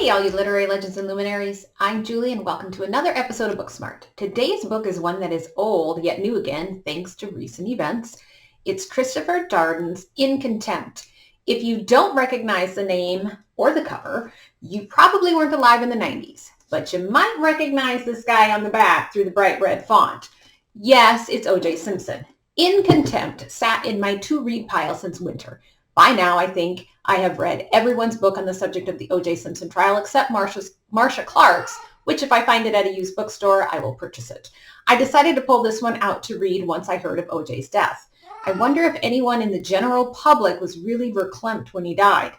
Hey, all you literary legends and luminaries. I'm Julie, and welcome to another episode of Booksmart. Today's book is one that is old, yet new again, thanks to recent events. It's Christopher Darden's In Contempt. If you don't recognize the name or the cover, you probably weren't alive in the 90s, but you might recognize this guy on the back through the bright red font. Yes, it's O.J. Simpson. In Contempt sat in my to-read pile since winter. By now, I think I have read everyone's book on the subject of the O.J. Simpson trial except Marcia Clark's, which if I find it at a used bookstore, I will purchase it. I decided to pull this one out to read once I heard of O.J.'s death. I wonder if anyone in the general public was really verklempt when he died.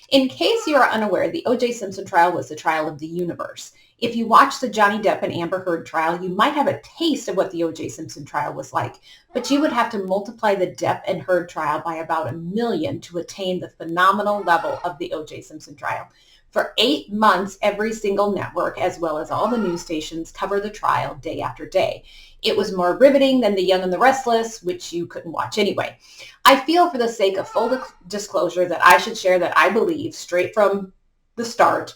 In case you are unaware, the O.J. Simpson trial was the trial of the universe. If you watch the Johnny Depp and Amber Heard trial, you might have a taste of what the O.J. Simpson trial was like, but you would have to multiply the Depp and Heard trial by about 1 million to attain the phenomenal level of the O.J. Simpson trial. For 8 months, every single network, as well as all the news stations, cover the trial day after day. It was more riveting than The Young and the Restless, which you couldn't watch anyway. I feel for the sake of full disclosure that I should share that I believe, straight from the start,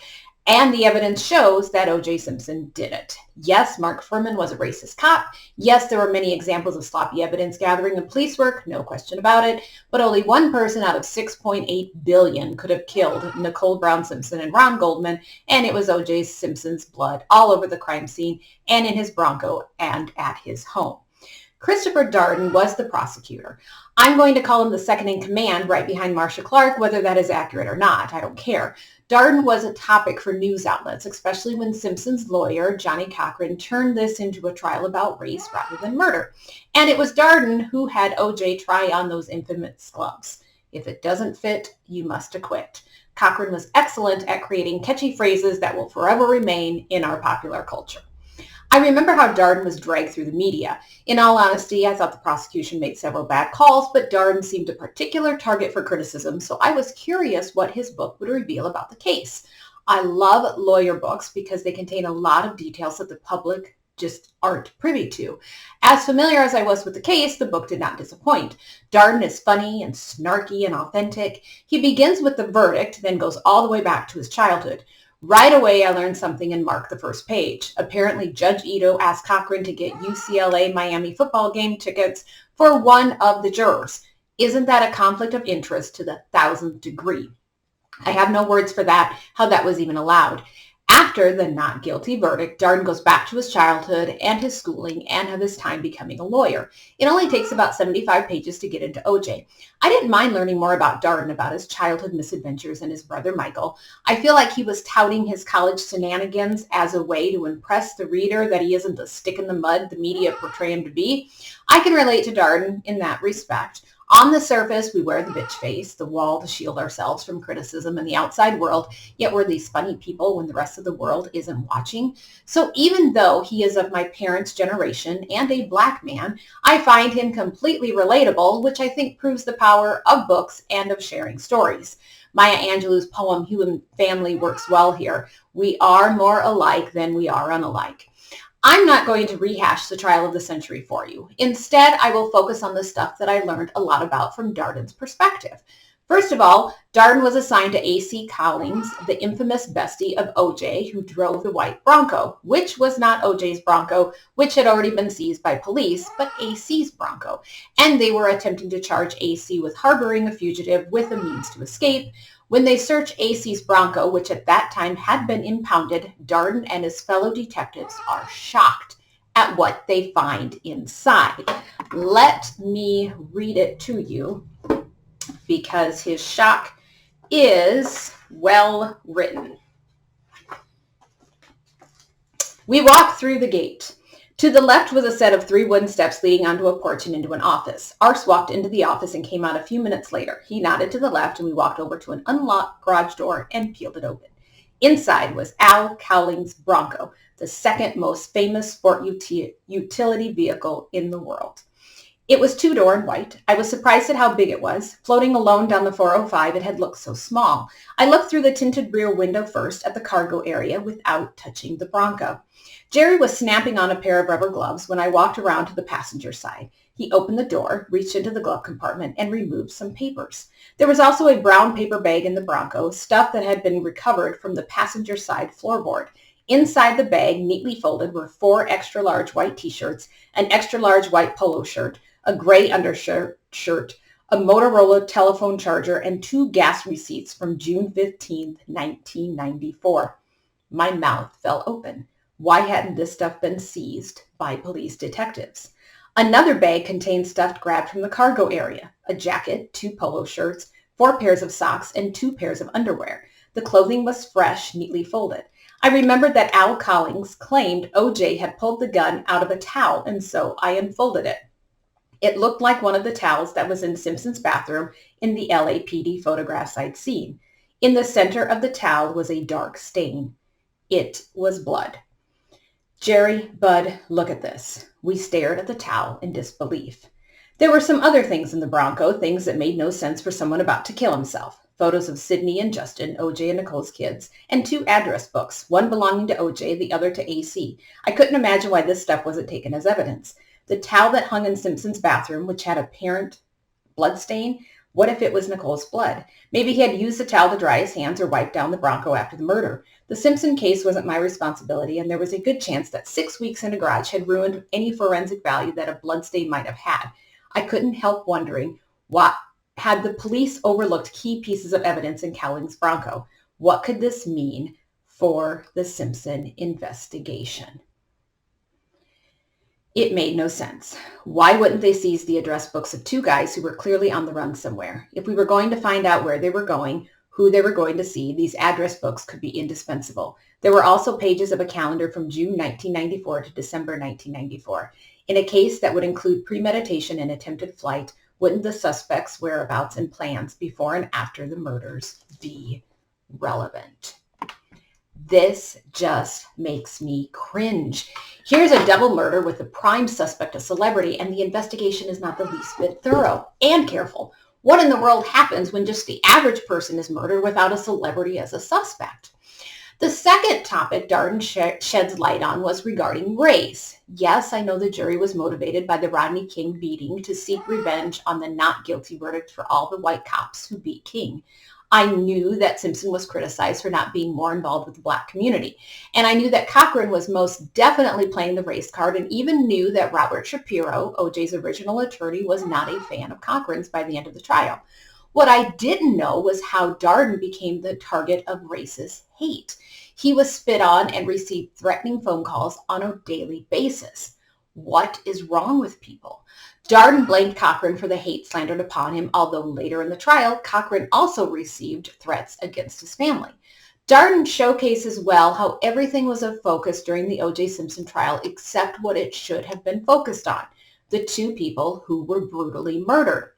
and the evidence shows that O.J. Simpson did it. Yes, Mark Fuhrman was a racist cop. Yes, there were many examples of sloppy evidence gathering and police work, no question about it. But only one person out of 6.8 billion could have killed Nicole Brown Simpson and Ron Goldman, and it was O.J. Simpson's blood all over the crime scene and in his Bronco and at his home. Christopher Darden was the prosecutor. I'm going to call him the second in command right behind Marcia Clark, whether that is accurate or not. I don't care. Darden was a topic for news outlets, especially when Simpson's lawyer, Johnny Cochran, turned this into a trial about race rather than murder. And it was Darden who had O.J. try on those infamous gloves. If it doesn't fit, you must acquit. Cochran was excellent at creating catchy phrases that will forever remain in our popular culture. I remember how Darden was dragged through the media. In all honesty, I thought the prosecution made several bad calls, but Darden seemed a particular target for criticism, so I was curious what his book would reveal about the case. I love lawyer books because they contain a lot of details that the public just aren't privy to. As familiar as I was with the case, the book did not disappoint. Darden is funny and snarky and authentic. He begins with the verdict, then goes all the way back to his childhood. Right away, I learned something and marked the first page. Apparently, Judge Ito asked Cochran to get UCLA-Miami football game tickets for one of the jurors. Isn't that a conflict of interest to the 1000th degree? I have no words for that, how that was even allowed. After the not guilty verdict, Darden goes back to his childhood and his schooling and of his time becoming a lawyer. It only takes about 75 pages to get into O.J. I didn't mind learning more about Darden, about his childhood misadventures and his brother Michael. I feel like he was touting his college shenanigans as a way to impress the reader that he isn't the stick in the mud the media portray him to be. I can relate to Darden in that respect. On the surface, we wear the bitch face, the wall to shield ourselves from criticism in the outside world, yet we're these funny people when the rest of the world isn't watching. So even though he is of my parents' generation and a black man, I find him completely relatable, which I think proves the power of books and of sharing stories. Maya Angelou's poem, Human Family, works well here. We are more alike than we are unalike. I'm not going to rehash the trial of the century for you. Instead, I will focus on the stuff that I learned a lot about from Darden's perspective. First of all, Darden was assigned to A.C. Collins, the infamous bestie of O.J., who drove the white Bronco, which was not O.J.'s Bronco, which had already been seized by police, but A.C.'s Bronco. And they were attempting to charge A.C. with harboring a fugitive with a means to escape. When they search A.C.'s Bronco, which at that time had been impounded, Darden and his fellow detectives are shocked at what they find inside. Let me read it to you because his shock is well written. We walked through the gate. To the left was a set of 3 wooden steps leading onto a porch and into an office. Arse walked into the office and came out a few minutes later. He nodded to the left and we walked over to an unlocked garage door and peeled it open. Inside was Al Cowling's Bronco, the second most famous sport utility vehicle in the world. It was 2-door and white. I was surprised at how big it was. Floating alone down the 405, it had looked so small. I looked through the tinted rear window first at the cargo area without touching the Bronco. Jerry was snapping on a pair of rubber gloves when I walked around to the passenger side. He opened the door, reached into the glove compartment, and removed some papers. There was also a brown paper bag in the Bronco, stuff that had been recovered from the passenger side floorboard. Inside the bag, neatly folded, were 4 extra-large white T-shirts, an extra-large white polo shirt, a gray undershirt, a Motorola telephone charger, and 2 gas receipts from June 15, 1994. My mouth fell open. Why hadn't this stuff been seized by police detectives? Another bag contained stuff grabbed from the cargo area, a jacket, 2 polo shirts, 4 pairs of socks, and 2 pairs of underwear. The clothing was fresh, neatly folded. I remembered that Al Collins claimed O.J. had pulled the gun out of a towel, and so I unfolded it. It looked like one of the towels that was in Simpson's bathroom in the LAPD photographs I'd seen. In the center of the towel was a dark stain. It was blood. Jerry, Bud, look at this. We stared at the towel in disbelief. There were some other things in the Bronco, things that made no sense for someone about to kill himself. Photos of Sydney and Justin, O.J. and Nicole's kids, and 2 address books, one belonging to O.J., the other to A.C. I couldn't imagine why this stuff wasn't taken as evidence. The towel that hung in Simpson's bathroom, which had apparent blood stain, what if it was Nicole's blood? Maybe he had used the towel to dry his hands or wipe down the Bronco after the murder. The Simpson case wasn't my responsibility, and there was a good chance that 6 weeks in a garage had ruined any forensic value that a bloodstain might have had. I couldn't help wondering, what had the police overlooked key pieces of evidence in Cowling's Bronco? What could this mean for the Simpson investigation? It made no sense. Why wouldn't they seize the address books of 2 guys who were clearly on the run somewhere? If we were going to find out where they were going, who they were going to see, these address books could be indispensable. There were also pages of a calendar from June 1994 to December 1994. In a case that would include premeditation and attempted flight, wouldn't the suspect's whereabouts and plans before and after the murders be relevant? This just makes me cringe. Here's a double murder with the prime suspect a celebrity, and the investigation is not the least bit thorough and careful. What in the world happens when just the average person is murdered without a celebrity as a suspect? The second topic Darden sheds light on was regarding race. Yes, I know the jury was motivated by the Rodney King beating to seek revenge on the not guilty verdict for all the white cops who beat King. I knew that Simpson was criticized for not being more involved with the Black community. And I knew that Cochran was most definitely playing the race card, and even knew that Robert Shapiro, O.J.'s original attorney, was not a fan of Cochran's by the end of the trial. What I didn't know was how Darden became the target of racist hate. He was spit on and received threatening phone calls on a daily basis. What is wrong with people? Darden blamed Cochran for the hate slandered upon him, although later in the trial, Cochran also received threats against his family. Darden showcases well how everything was a focus during the O.J. Simpson trial except what it should have been focused on, the 2 people who were brutally murdered.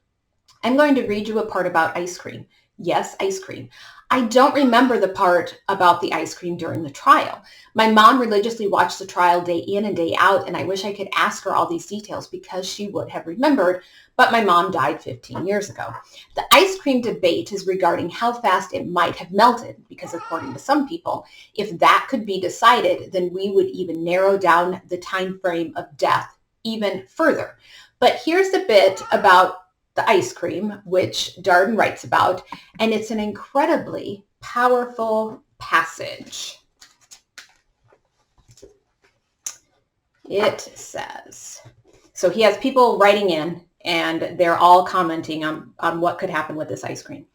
I'm going to read you a part about ice cream. Yes, ice cream. I don't remember the part about the ice cream during the trial. My mom religiously watched the trial day in and day out, and I wish I could ask her all these details because she would have remembered, but my mom died 15 years ago. The ice cream debate is regarding how fast it might have melted, because according to some people, if that could be decided, then we would even narrow down the time frame of death even further. But here's the bit about the ice cream, which Darden writes about, and it's an incredibly powerful passage. It says, so he has people writing in, and they're all commenting on what could happen with this ice cream.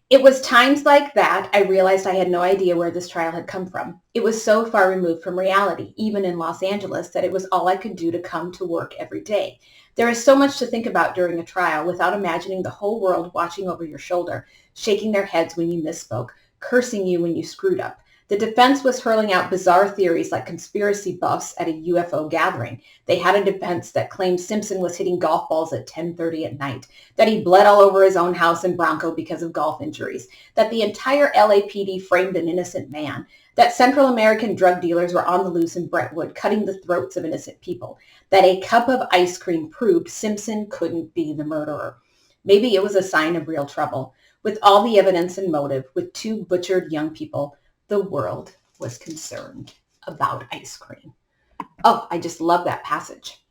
It was times like that I realized I had no idea where this trial had come from. It was so far removed from reality, even in Los Angeles, that it was all I could do to come to work every day. There is so much to think about during a trial without imagining the whole world watching over your shoulder, shaking their heads when you misspoke, cursing you when you screwed up. The defense was hurling out bizarre theories like conspiracy buffs at a UFO gathering. They had a defense that claimed Simpson was hitting golf balls at 10:30 at night, that he bled all over his own house in Bronco because of golf injuries, that the entire LAPD framed an innocent man, that Central American drug dealers were on the loose in Brentwood cutting the throats of innocent people, that a cup of ice cream proved Simpson couldn't be the murderer. Maybe it was a sign of real trouble. With all the evidence and motive, with 2 butchered young people, the world was concerned about ice cream. Oh, I just love that passage.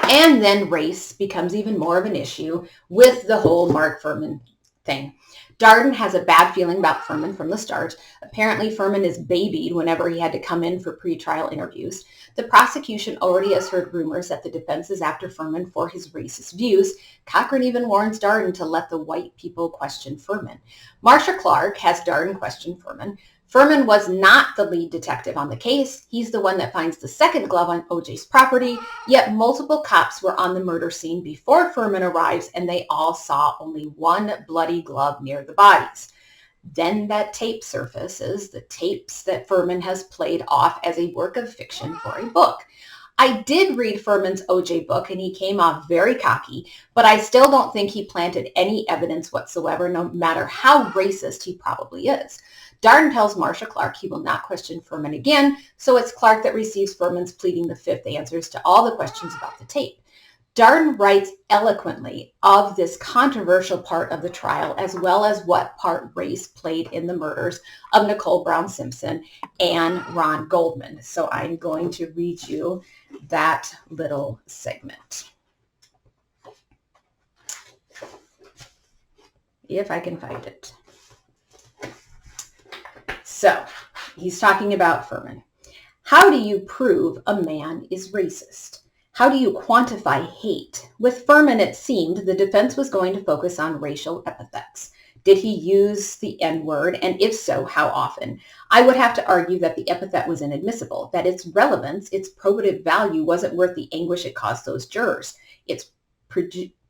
And then race becomes even more of an issue with the whole Mark Fuhrman thing. Darden has a bad feeling about Fuhrman from the start. Apparently, Fuhrman is babied whenever he had to come in for pretrial interviews. The prosecution already has heard rumors that the defense is after Fuhrman for his racist views. Cochran even warns Darden to let the white people question Fuhrman. Marcia Clark has Darden question Fuhrman. Fuhrman was not the lead detective on the case. He's the one that finds the second glove on OJ's property, yet multiple cops were on the murder scene before Fuhrman arrives, and they all saw only one bloody glove near the bodies. Then that tape surfaces, the tapes that Fuhrman has played off as a work of fiction for a book. I did read Fuhrman's OJ book, and he came off very cocky, but I still don't think he planted any evidence whatsoever, no matter how racist he probably is. Darden tells Marcia Clark he will not question Fuhrman again, so it's Clark that receives Fuhrman's pleading the fifth answers to all the questions about the tape. Darden writes eloquently of this controversial part of the trial, as well as what part race played in the murders of Nicole Brown Simpson and Ron Goldman. So I'm going to read you that little segment, if I can find it. So he's talking about Fuhrman. How do you prove a man is racist? How do you quantify hate? With Fuhrman, it seemed the defense was going to focus on racial epithets. Did he use the N-word? And if so, how often? I would have to argue that the epithet was inadmissible, that its relevance, its probative value wasn't worth the anguish it caused those jurors. Its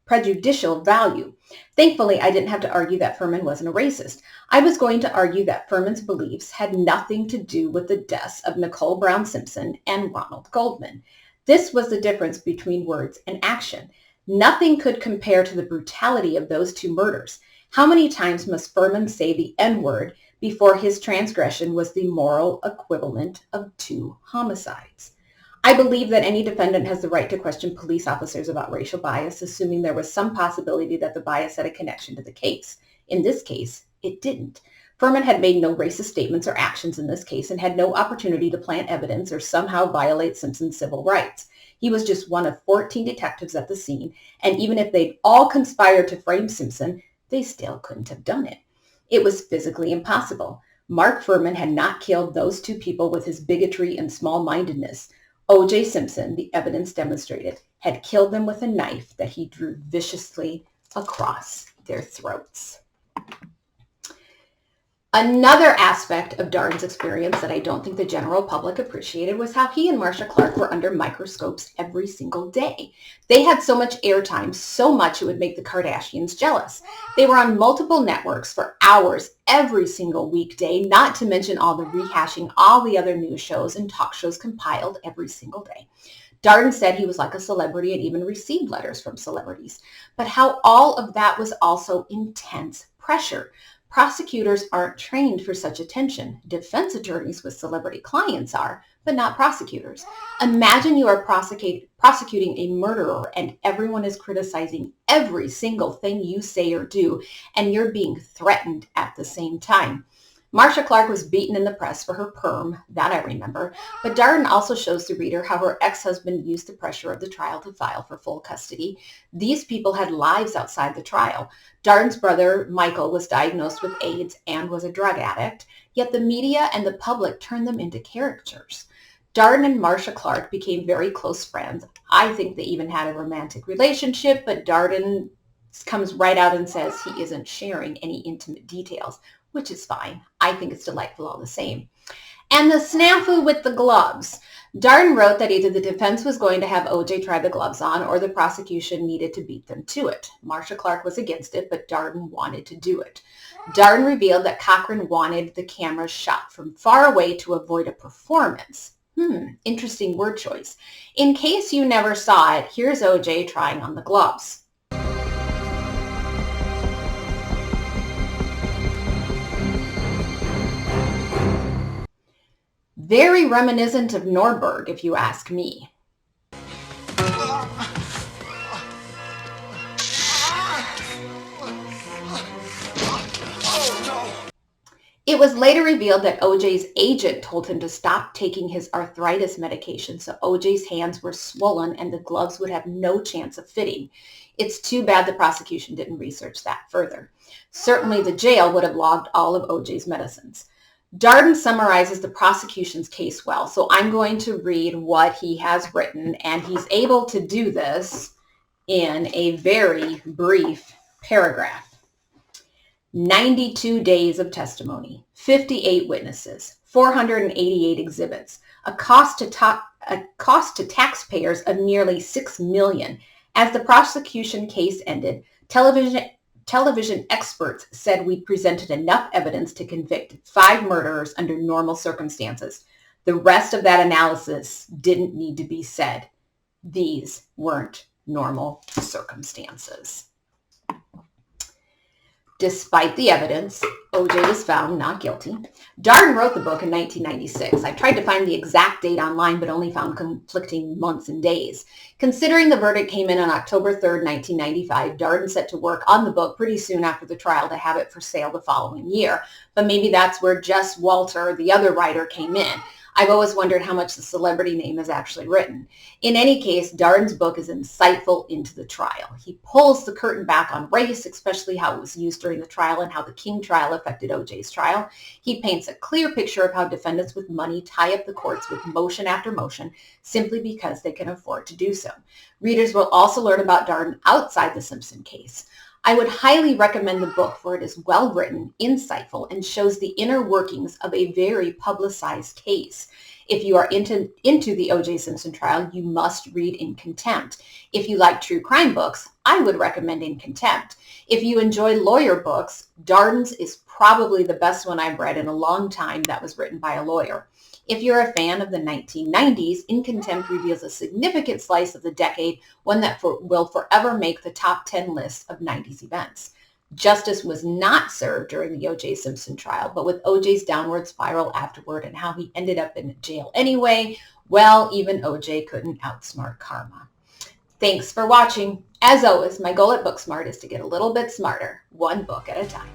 prejudicial value. Thankfully, I didn't have to argue that Fuhrman wasn't a racist. I was going to argue that Fuhrman's beliefs had nothing to do with the deaths of Nicole Brown Simpson and Ronald Goldman. This was the difference between words and action. Nothing could compare to the brutality of those two murders. How many times must Fuhrman say the N-word before his transgression was the moral equivalent of 2 homicides? I believe that any defendant has the right to question police officers about racial bias, assuming there was some possibility that the bias had a connection to the case. In this case, it didn't. Fuhrman had made no racist statements or actions in this case and had no opportunity to plant evidence or somehow violate Simpson's civil rights. He was just one of 14 detectives at the scene, and even if they'd all conspired to frame Simpson, they still couldn't have done it. It was physically impossible. Mark Fuhrman had not killed those two people with his bigotry and small-mindedness. O.J. Simpson, the evidence demonstrated, had killed them with a knife that he drew viciously across their throats. Another aspect of Darden's experience that I don't think the general public appreciated was how he and Marcia Clark were under microscopes every single day. They had so much airtime, so much it would make the Kardashians jealous. They were on multiple networks for hours every single weekday, not to mention all the rehashing all the other news shows and talk shows compiled every single day. Darden said he was like a celebrity and even received letters from celebrities. But how all of that was also intense pressure. Prosecutors aren't trained for such attention. Defense attorneys with celebrity clients are, but not prosecutors. Imagine you are prosecuting a murderer and everyone is criticizing every single thing you say or do, and you're being threatened at the same time. Marcia Clark was beaten in the press for her perm, that I remember, but Darden also shows the reader how her ex-husband used the pressure of the trial to file for full custody. These people had lives outside the trial. Darden's brother, Michael, was diagnosed with AIDS and was a drug addict, yet the media and the public turned them into caricatures. Darden and Marcia Clark became very close friends. I think they even had a romantic relationship, but Darden comes right out and says he isn't sharing any intimate details, which is fine. I think it's delightful all the same. And the snafu with the gloves. Darden wrote that either the defense was going to have OJ try the gloves on or the prosecution needed to beat them to it. Marcia Clark was against it, but Darden wanted to do it. Darden revealed that Cochran wanted the camera shot from far away to avoid a performance. Interesting word choice. In case you never saw it, here's OJ trying on the gloves. Very reminiscent of Norberg, if you ask me. It was later revealed that OJ's agent told him to stop taking his arthritis medication, so OJ's hands were swollen and the gloves would have no chance of fitting. It's too bad the prosecution didn't research that further. Certainly the jail would have logged all of OJ's medicines. Darden summarizes the prosecution's case well, so I'm going to read what he has written, and he's able to do this in a very brief paragraph. 92 days of testimony, 58 witnesses, 488 exhibits, a cost to taxpayers of nearly $6 million. As the prosecution case ended, television experts said we presented enough evidence to convict 5 murderers under normal circumstances. The rest of that analysis didn't need to be said. These weren't normal circumstances. Despite the evidence, OJ was found not guilty. Darden wrote the book in 1996. I tried to find the exact date online, but only found conflicting months and days. Considering the verdict came in on October 3rd, 1995, Darden set to work on the book pretty soon after the trial to have it for sale the following year. But maybe that's where Jess Walter, the other writer, came in. I've always wondered how much the celebrity name is actually written. In any case, Darden's book is insightful into the trial. He pulls the curtain back on race, especially how it was used during the trial and how the King trial affected OJ's trial. He paints a clear picture of how defendants with money tie up the courts with motion after motion simply because they can afford to do so. Readers will also learn about Darden outside the Simpson case. I would highly recommend the book, for it is well written, insightful, and shows the inner workings of a very publicized case. If you are into the O.J. Simpson trial, you must read In Contempt. If you like true crime books, I would recommend In Contempt. If you enjoy lawyer books, Darden's is probably the best one I've read in a long time that was written by a lawyer. If you're a fan of the 1990s, In Contempt reveals a significant slice of the decade, one that will forever make the top 10 lists of 90s events. Justice was not served during the O.J. Simpson trial, but with O.J.'s downward spiral afterward and how he ended up in jail anyway, well, even O.J. couldn't outsmart karma. Thanks for watching. As always, my goal at Booksmart is to get a little bit smarter, one book at a time.